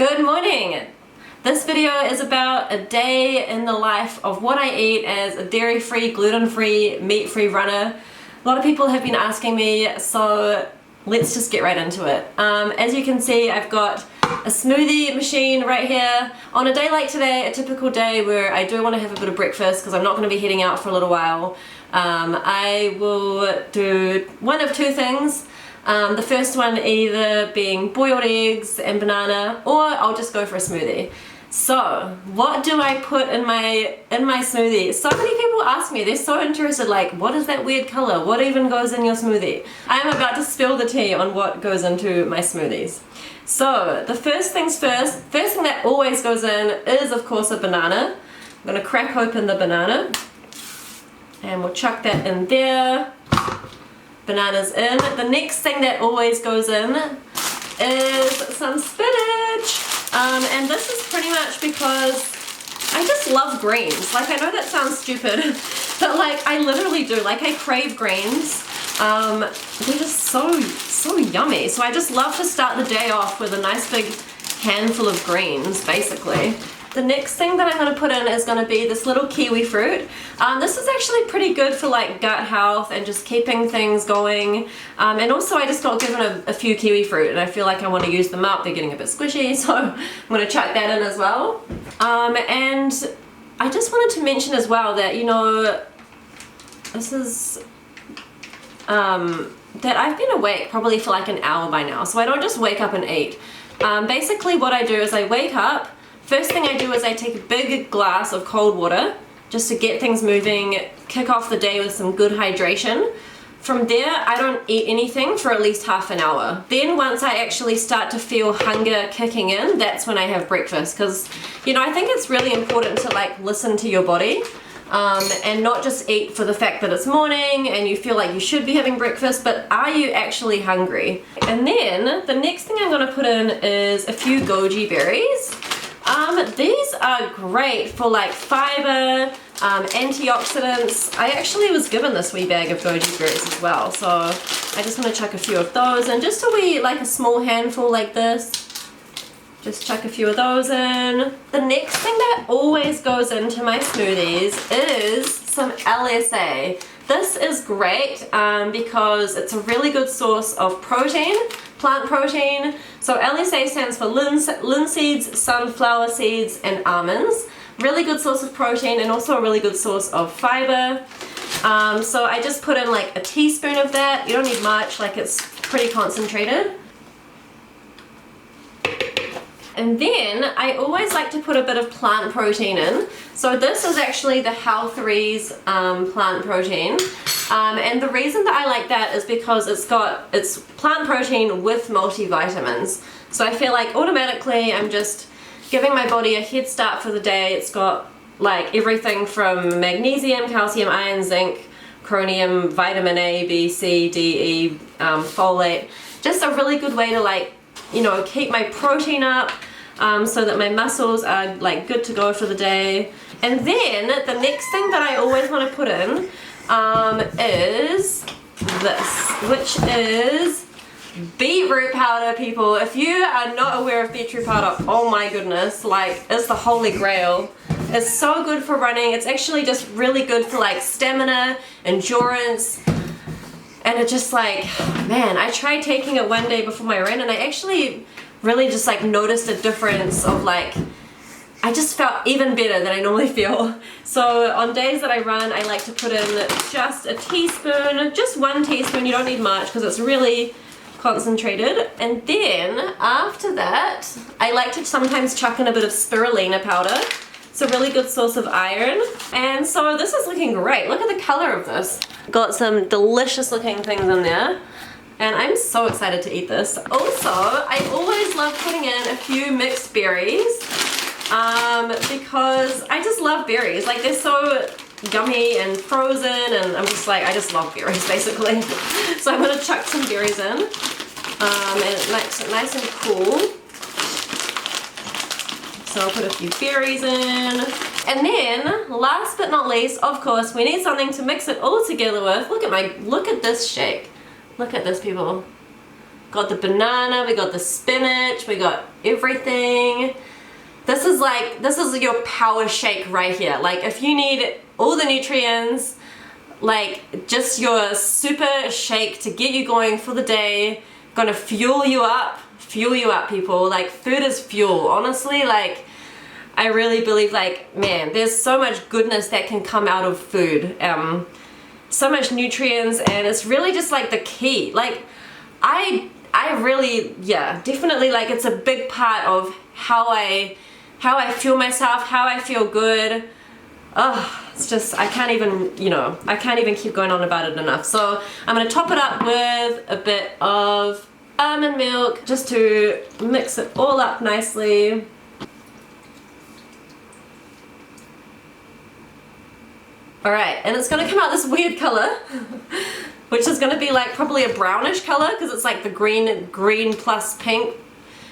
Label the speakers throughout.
Speaker 1: Good morning! This video is about a day in the life of what I eat as a dairy-free, gluten-free, meat-free runner. A lot of people have been asking me, so let's just get right into it. As you can see, I've got a smoothie machine right here. On a day like today, a typical day where I do want to have a bit of breakfast because I'm not going to be heading out for a little while, I will do one of two things. The first one either being boiled eggs and banana, or I'll just go for a smoothie. So what do I put in my smoothie? So many people ask me, they're so interested, like, what is that weird color? What even goes in your smoothie? I'm about to spill the tea on what goes into my smoothies. So the first thing that always goes in is of course a banana. I'm gonna crack open the banana and we'll chuck that in there. Bananas in. The next thing that always goes in is some spinach. And this is pretty much because I just love greens. Like, I know that sounds stupid, but like I literally do. Like, I crave greens. They're just so yummy. So I just love to start the day off with a nice big handful of greens, basically. The next thing that I'm going to put in is going to be this little kiwi fruit. This is actually pretty good for like gut health and just keeping things going. And also I just got given a few kiwi fruit and I feel like I want to use them up. They're getting a bit squishy, so I'm going to chuck that in as well. And I just wanted to mention as well that, you know, this is that I've been awake probably for like an hour by now, so I don't just wake up and eat. Basically what I do is I wake up. First thing I do is I take a big glass of cold water just to get things moving, kick off the day with some good hydration. From there, I don't eat anything for at least half an hour. Then once I actually start to feel hunger kicking in, that's when I have breakfast. Because, you know, I think it's really important to like listen to your body and not just eat for the fact that it's morning and you feel like you should be having breakfast, but are you actually hungry? And then the next thing I'm gonna put in is a few goji berries. These are great for like fiber, antioxidants. I actually was given this wee bag of goji berries as well, so I just want to chuck a few of those and just a wee, like a small handful like this. Just chuck a few of those in. The next thing that always goes into my smoothies is some LSA. This is great because it's a really good source of protein, plant protein. So LSA stands for linseeds, sunflower seeds, and almonds. Really good source of protein and also a really good source of fiber. So I just put in like a teaspoon of that. You don't need much, like it's pretty concentrated. And then I always like to put a bit of plant protein in. So this is actually the Health-Rees plant protein. And the reason that I like that is because it's plant protein with multivitamins. So I feel like automatically I'm just giving my body a head start for the day. It's got like everything from magnesium, calcium, iron, zinc, chromium, vitamin A, B, C, D, E, folate. Just a really good way to like, you know, keep my protein up so that my muscles are like good to go for the day. And then the next thing that I always want to put in is this, which is beetroot powder, people. If you are not aware of beetroot powder, oh my goodness, like it's the holy grail. It's so good for running. It's actually just really good for like stamina, endurance. And it just like, man, I tried taking it one day before my run and I actually really just like noticed a difference of like, I just felt even better than I normally feel. So on days that I run, I like to put in just a teaspoon, just 1 teaspoon, you don't need much because it's really concentrated. And then after that, I like to sometimes chuck in a bit of spirulina powder. It's a really good source of iron. And so this is looking great. Look at the color of this. Got some delicious looking things in there. And I'm so excited to eat this. Also, I always love putting in a few mixed berries because I just love berries. Like, they're so yummy and frozen and I'm just like, I just love berries basically. So I'm gonna chuck some berries in and it makes it nice and cool. So I'll put a few berries in. And then, last but not least, of course, we need something to mix it all together with. Look at this shake. Look at this, people. Got the banana, we got the spinach, we got everything. This is your power shake right here. Like if you need all the nutrients, like just your super shake to get you going for the day, gonna fuel you up people. Like food is fuel, honestly. Like I really believe, like, man, there's so much goodness that can come out of food, so much nutrients, and it's really just like the key. Like I really, yeah, definitely, like it's a big part of how I feel myself, how I feel good. Oh, it's just, I can't even, you know, I can't even keep going on about it enough. So I'm gonna top it up with a bit of almond milk just to mix it all up nicely. Alright, and it's gonna come out this weird color, which is gonna be like probably a brownish color because it's like the green plus pink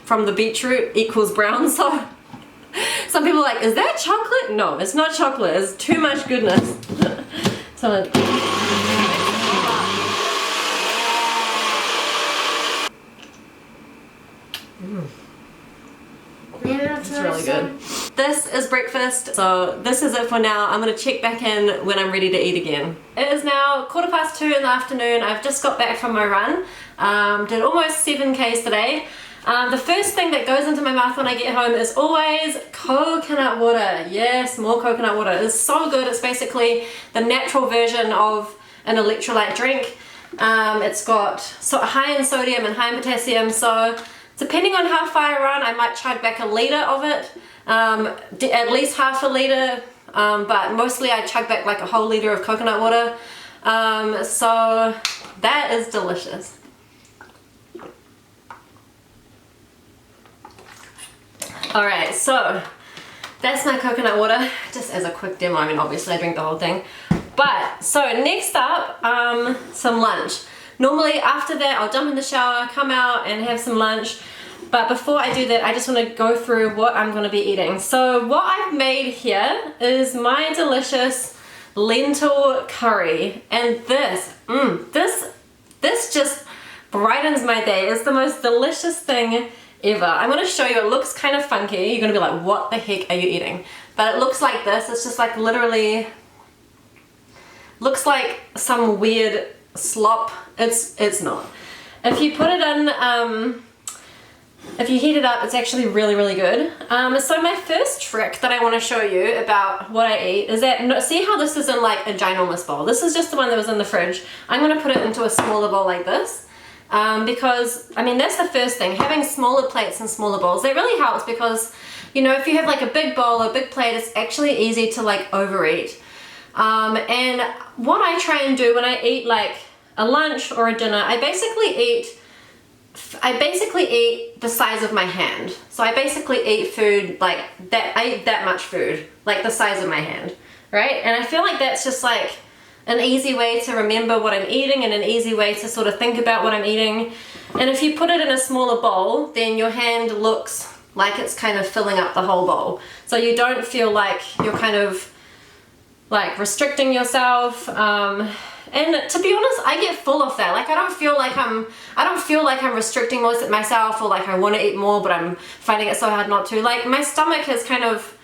Speaker 1: from the beetroot equals brown. So some people are like, is that chocolate? No, it's not chocolate, it's too much goodness. So it's really good. This is breakfast, so this is it for now. I'm gonna check back in when I'm ready to eat again. It is now 2:15 in the afternoon. I've just got back from my run. Did almost 7Ks today. The first thing that goes into my mouth when I get home is always coconut water. Yes, more coconut water. It's so good. It's basically the natural version of an electrolyte drink. It's got high in sodium and high in potassium, so depending on how far I run, I might chug back a litre of it, at least half a litre, but mostly I chug back like a whole litre of coconut water. So that is delicious. Alright, so that's my coconut water, just as a quick demo. I mean, obviously I drink the whole thing. But, so next up, some lunch. Normally after that I'll jump in the shower, come out and have some lunch. But before I do that, I just want to go through what I'm going to be eating. So what I've made here is my delicious lentil curry. And this just brightens my day. It's the most delicious thing ever. I'm going to show you. It looks kind of funky. You're going to be like, what the heck are you eating? But it looks like this. It's just like literally looks like some weird slop. It's not. If you put it in, if you heat it up, it's actually really, really good. So my first trick that I want to show you about what I eat is that, see how this is in like a ginormous bowl? This is just the one that was in the fridge. I'm going to put it into a smaller bowl like this. Because, I mean, that's the first thing. Having smaller plates and smaller bowls, that really helps because, you know, if you have like a big bowl or a big plate, it's actually easy to like overeat. And what I try and do when I eat like a lunch or a dinner, I basically eat the size of my hand. So I basically eat food like that. I eat that much food, like the size of my hand, right? And I feel like that's just like an easy way to remember what I'm eating and an easy way to sort of think about what I'm eating. And if you put it in a smaller bowl, then your hand looks like it's kind of filling up the whole bowl. So you don't feel like you're kind of like restricting yourself. And to be honest, I get full of that. Like I don't feel like I'm restricting myself or like I want to eat more, but I'm finding it so hard not to. Like my stomach has kind of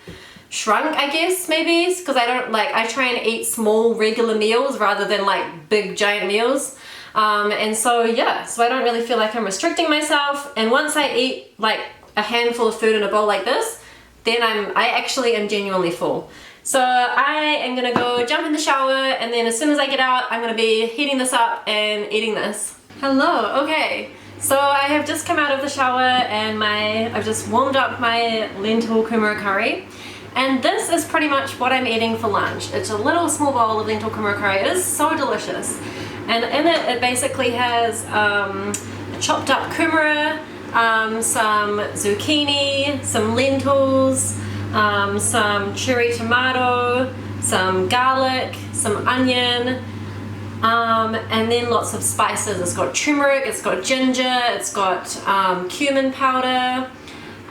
Speaker 1: shrunk, I guess, maybe, because I try and eat small regular meals rather than like big giant meals. And so yeah, so I don't really feel like I'm restricting myself. And once I eat like a handful of food in a bowl like this, then I actually am genuinely full. So I am gonna go jump in the shower, and then as soon as I get out, I'm gonna be heating this up and eating this. Hello, okay. So I have just come out of the shower and I've just warmed up my lentil kumara curry. And this is pretty much what I'm eating for lunch. It's a little small bowl of lentil kumara curry. It is so delicious. And in it basically has chopped up kumara, some zucchini, some lentils, some cherry tomato, some garlic, some onion, and then lots of spices. It's got turmeric, it's got ginger, it's got cumin powder,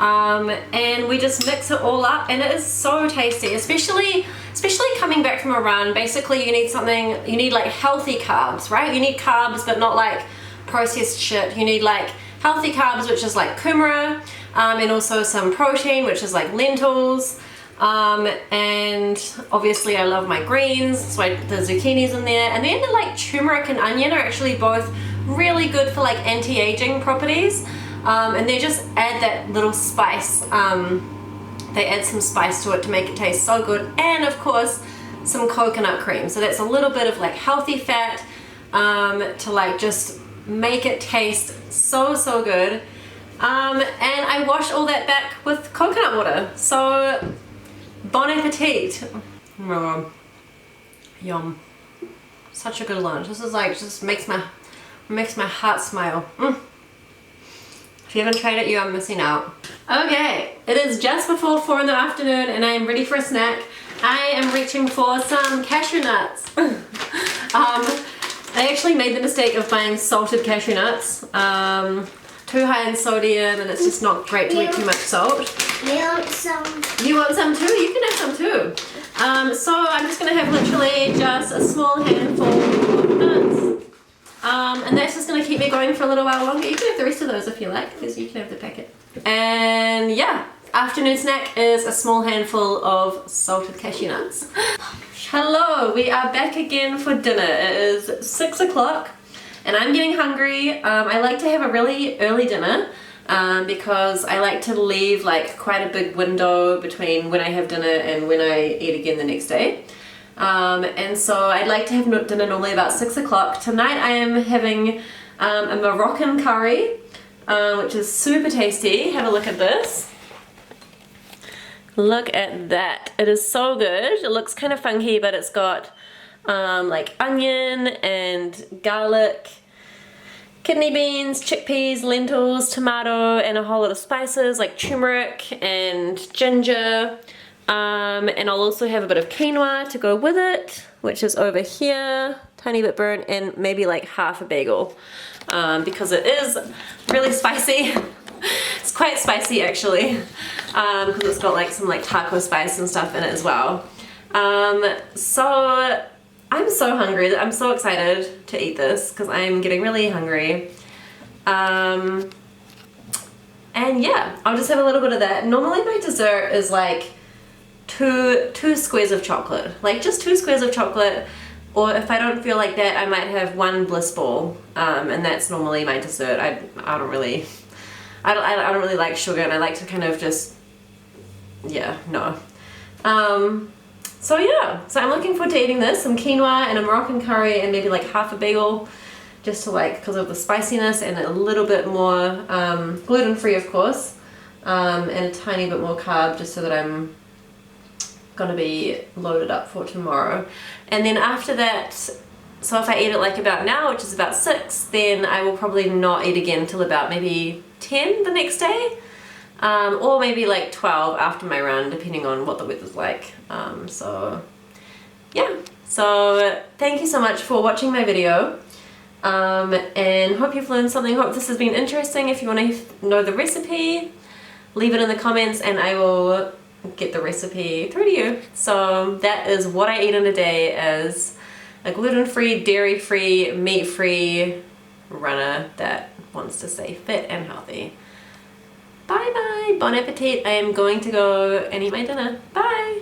Speaker 1: and we just mix it all up, and it is so tasty, especially coming back from a run. Basically you need like healthy carbs, right? You need carbs, but not like processed shit. You need like healthy carbs, which is like kumara, and also some protein, which is like lentils. And obviously I love my greens, so the zucchini's in there. And then like turmeric and onion are actually both really good for like anti-aging properties. And they just add that little spice. They add some spice to it to make it taste so good. And of course, some coconut cream. So that's a little bit of like healthy fat to like just make it taste so good. And I wash all that back with coconut water. So bon appetit. Oh, yum. Such a good lunch. This is like just makes my heart smile. If you haven't tried it, you are missing out. Okay, it is just before 4 in the afternoon and I am ready for a snack. I am reaching for some cashew nuts. I actually made the mistake of buying salted cashew nuts. Too high in sodium and it's just not great to eat too much salt.
Speaker 2: I want some.
Speaker 1: You want some too? You can have some too. So I'm just gonna have literally just a small handful of nuts. And that's just gonna keep me going for a little while longer. You can have the rest of those if you like, because you can have the packet. And yeah, afternoon snack is a small handful of salted cashew nuts. Hello, we are back again for dinner. It is 6 o'clock and I'm getting hungry. I like to have a really early dinner because I like to leave like quite a big window between when I have dinner and when I eat again the next day. And so I'd like to have dinner normally about 6 o'clock. Tonight I am having a Moroccan curry, which is super tasty. Have a look at this. Look at that. It is so good. It looks kind of funky, but it's got like onion and garlic, kidney beans, chickpeas, lentils, tomato, and a whole lot of spices like turmeric and ginger. And I'll also have a bit of quinoa to go with it, which is over here, tiny bit burnt, and maybe like half a bagel, because it is really spicy. It's quite spicy actually, because it's got like some like taco spice and stuff in it as well. So I'm so hungry. I'm so excited to eat this because I'm getting really hungry. And yeah, I'll just have a little bit of that. Normally my dessert is like two squares of chocolate, like just 2 squares of chocolate, or if I don't feel like that I might have 1 bliss ball, and that's normally my dessert. I don't really like sugar and I like to kind of just, yeah, no. So yeah, so I'm looking forward to eating this, some quinoa and a Moroccan curry and maybe like half a bagel, just to like, because of the spiciness and a little bit more gluten-free of course, and a tiny bit more carb just so that I'm gonna be loaded up for tomorrow. And then after that, so if I eat it like about now, which is about 6, then I will probably not eat again till about maybe 10 the next day, or maybe like 12 after my run, depending on what the weather's like. So yeah, so thank you so much for watching my video, and hope you've learned something. Hope this has been interesting. If you want to know the recipe, leave it in the comments and I will get the recipe through to you. So that is what I eat in a day as a gluten-free, dairy-free, meat-free runner that wants to stay fit and healthy. Bye bye, bon appetit. I am going to go and eat my dinner. Bye.